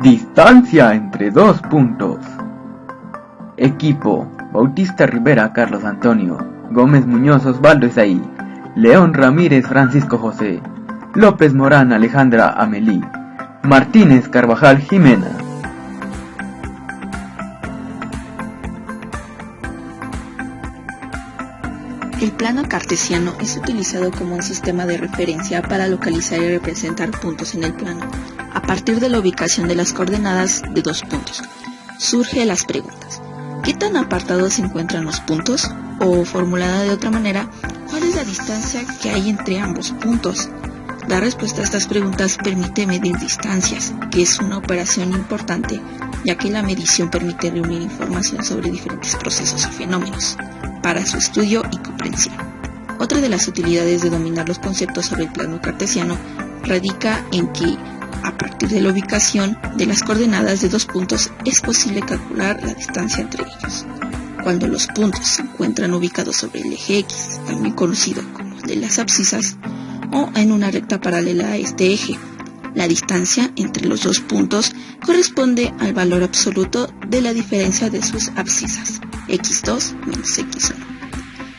Distancia entre dos puntos. Equipo: Bautista Rivera, Carlos Antonio; Gómez Muñoz, Osvaldo Isaí; León Ramírez, Francisco José; López Morán, Alejandra Amelí; Martínez Carvajal, Jimena. El plano cartesiano es utilizado como un sistema de referencia para localizar y representar puntos en el plano, a partir de la ubicación de las coordenadas de dos puntos. Surgen las preguntas: ¿qué tan apartados se encuentran los puntos? O, formulada de otra manera, ¿cuál es la distancia que hay entre ambos puntos? Dar respuesta a estas preguntas permite medir distancias, que es una operación importante, ya que la medición permite reunir información sobre diferentes procesos y fenómenos, para su estudio y comprensión. Otra de las utilidades de dominar los conceptos sobre el plano cartesiano radica en que, a partir de la ubicación de las coordenadas de dos puntos, es posible calcular la distancia entre ellos. Cuando los puntos se encuentran ubicados sobre el eje X, también conocido como el de las abscisas, o en una recta paralela a este eje, la distancia entre los dos puntos corresponde al valor absoluto de la diferencia de sus abscisas, x2 menos x1.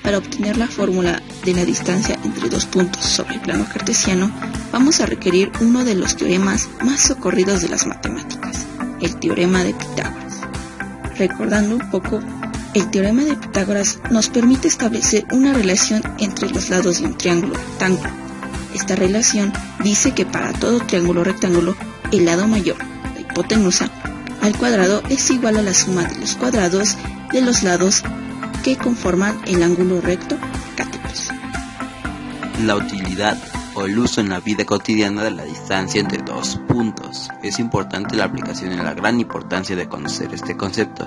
Para obtener la fórmula de la distancia entre dos puntos sobre el plano cartesiano, vamos a requerir uno de los teoremas más socorridos de las matemáticas, el teorema de Pitágoras. Recordando un poco, el teorema de Pitágoras nos permite establecer una relación entre los lados de un triángulo rectángulo. Esta relación dice que para todo triángulo rectángulo, el lado mayor, la hipotenusa, al cuadrado es igual a la suma de los cuadrados de los lados que conforman el ángulo recto cátetos. La utilidad o el uso en la vida cotidiana de la distancia entre dos puntos. Es importante la aplicación y la gran importancia de conocer este concepto.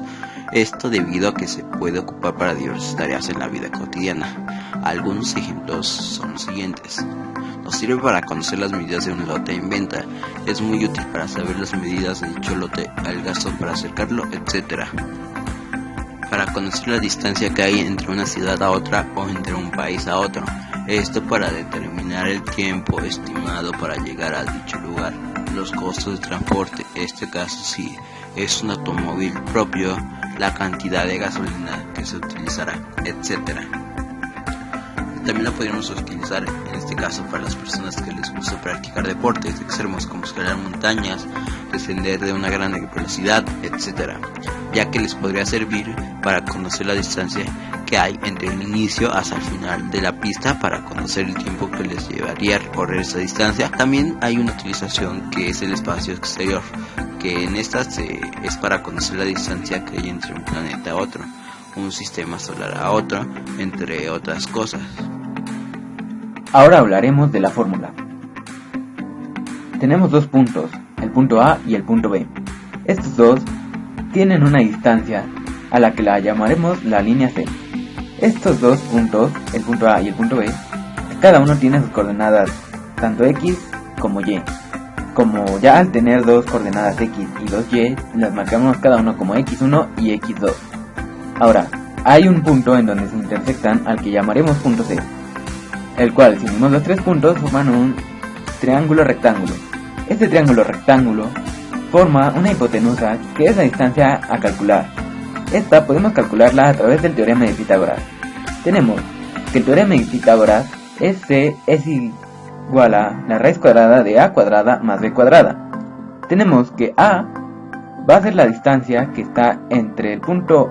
Esto debido a que se puede ocupar para diversas tareas en la vida cotidiana. Algunos ejemplos son los siguientes. Nos sirve para conocer las medidas de un lote en venta. Es muy útil para saber las medidas de dicho lote, el gasto para acercarlo, etc. Para conocer la distancia que hay entre una ciudad a otra o entre un país a otro. Esto para determinar el tiempo estimado para llegar a dicho lugar. Los costos de transporte, este caso si es un automóvil propio, la cantidad de gasolina que se utilizará, etc. También la podríamos utilizar en este caso para las personas que les gusta practicar deportes extremos como escalar montañas, descender de una gran velocidad, etc., ya que les podría servir para conocer la distancia que hay entre el inicio hasta el final de la pista para conocer el tiempo que les llevaría a recorrer esa distancia. También hay una utilización que es el espacio exterior, que en esta es para conocer la distancia que hay entre un planeta a otro, un sistema solar a otro, entre otras cosas. Ahora hablaremos de la fórmula. Tenemos dos puntos, el punto A y el punto B. Estos dos tienen una distancia a la que la llamaremos la línea C. Estos dos puntos, el punto A y el punto B, cada uno tiene sus coordenadas, tanto X como Y. Como ya al tener dos coordenadas X y dos Y, las marcamos cada uno como X1 y X2. Ahora, hay un punto en donde se intersectan al que llamaremos punto C, el cual, si unimos los tres puntos, forman un triángulo rectángulo. Este triángulo rectángulo forma una hipotenusa que es la distancia a calcular. Esta podemos calcularla a través del teorema de Pitágoras. Tenemos que el teorema de Pitágoras es C es igual a la raíz cuadrada de A cuadrada más B cuadrada. Tenemos que A va a ser la distancia que está entre el punto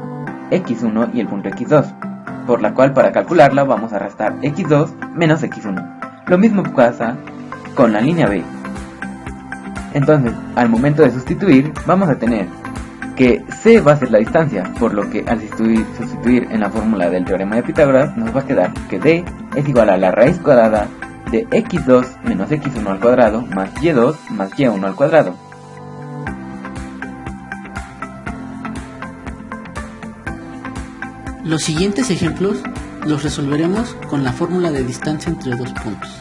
X1 y el punto X2, por la cual para calcularla vamos a restar X2 menos X1. Lo mismo pasa con la línea B. Entonces, al momento de sustituir, vamos a tener que C va a ser la distancia, por lo que al sustituir en la fórmula del teorema de Pitágoras, nos va a quedar que D es igual a la raíz cuadrada de X2 menos X1 al cuadrado más Y2 más Y1 al cuadrado. Los siguientes ejemplos los resolveremos con la fórmula de distancia entre dos puntos.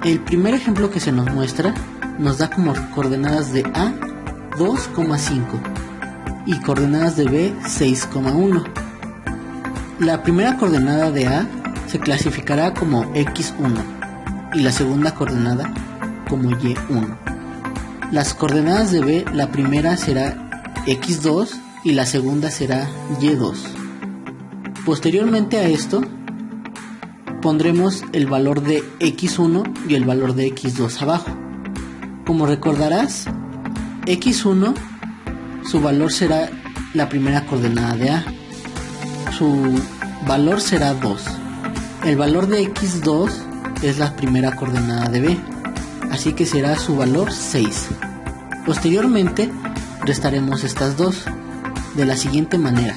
El primer ejemplo que se nos muestra nos da como coordenadas de A 2,5 y coordenadas de B 6,1. La primera coordenada de A se clasificará como X1 y la segunda coordenada como Y1. Las coordenadas de B, la primera será x2 y la segunda será y2. Posteriormente a esto, pondremos el valor de x1 y el valor de x2 abajo. Como recordarás, x1, su valor será la primera coordenada de A. Su valor será 2. El valor de x2 es la primera coordenada de B, así que será su valor 6. Posteriormente, restaremos estas dos de la siguiente manera: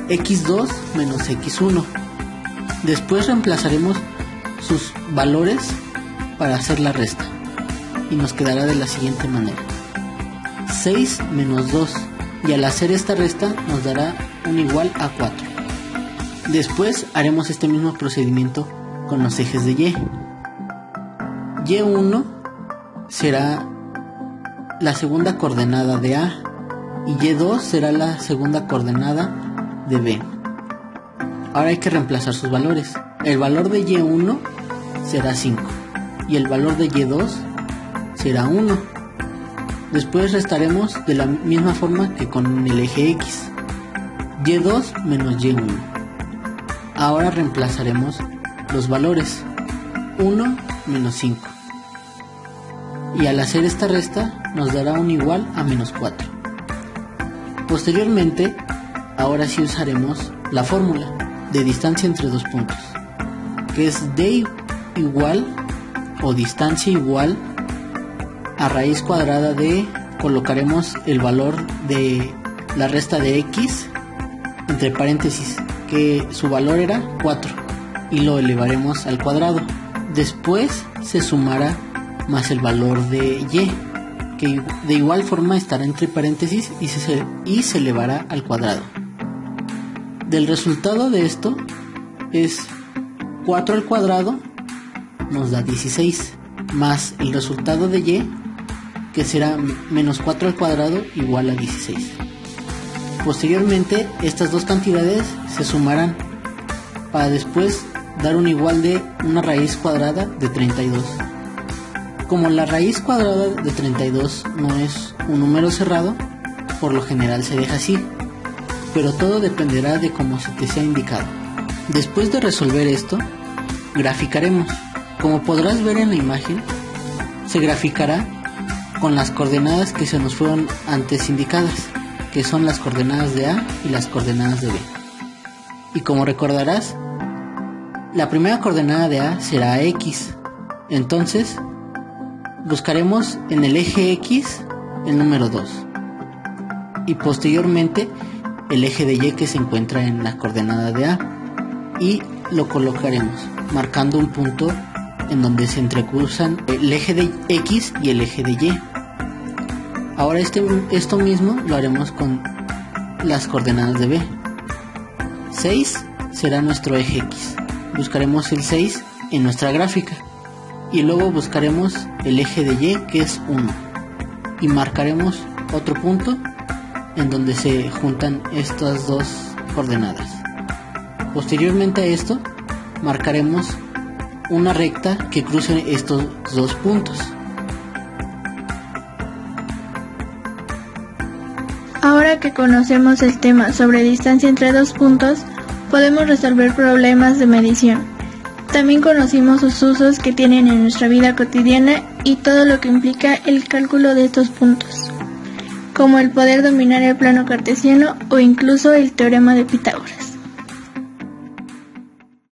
x2 menos x1. Después reemplazaremos sus valores para hacer la resta y nos quedará de la siguiente manera: 6 menos 2, y al hacer esta resta nos dará un igual a 4. Después haremos este mismo procedimiento con los ejes de y. y1 será la segunda coordenada de A y y2 será la segunda coordenada de B. Ahora hay que reemplazar sus valores. El valor de y1 será 5 y el valor de y2 será 1. Después restaremos de la misma forma que con el eje X: y2 menos y1. Ahora reemplazaremos los valores: 1 menos 5, y al hacer esta resta nos dará un igual a menos 4. Posteriormente, ahora sí usaremos la fórmula de distancia entre dos puntos, que es d igual o distancia igual a raíz cuadrada de, colocaremos el valor de la resta de x entre paréntesis, que su valor era 4, y lo elevaremos al cuadrado. Después se sumará más el valor de y, que de igual forma estará entre paréntesis y se elevará al cuadrado. Del resultado de esto es 4 al cuadrado nos da 16, más el resultado de y, que será menos 4 al cuadrado igual a 16. Posteriormente, estas dos cantidades se sumarán para después dar un igual de una raíz cuadrada de 32. Como la raíz cuadrada de 32 no es un número cerrado, por lo general se deja así, pero todo dependerá de cómo se te sea indicado. Después de resolver esto, graficaremos. Como podrás ver en la imagen, se graficará con las coordenadas que se nos fueron antes indicadas, que son las coordenadas de A y las coordenadas de B. Y como recordarás, la primera coordenada de A será X. Entonces, buscaremos en el eje X el número 2. Y posteriormente, el eje de Y que se encuentra en la coordenada de A. Y lo colocaremos, marcando un punto en donde se entrecruzan el eje de X y el eje de Y. Ahora esto mismo lo haremos con las coordenadas de B. 6 será nuestro eje X. Buscaremos el 6 en nuestra gráfica y luego buscaremos el eje de Y, que es 1, y marcaremos otro punto en donde se juntan estas dos coordenadas. Posteriormente a esto marcaremos una recta que cruce estos dos puntos. Ahora que conocemos el tema sobre distancia entre dos puntos, podemos resolver problemas de medición. También conocimos sus usos que tienen en nuestra vida cotidiana y todo lo que implica el cálculo de estos puntos, como el poder dominar el plano cartesiano o incluso el teorema de Pitágoras.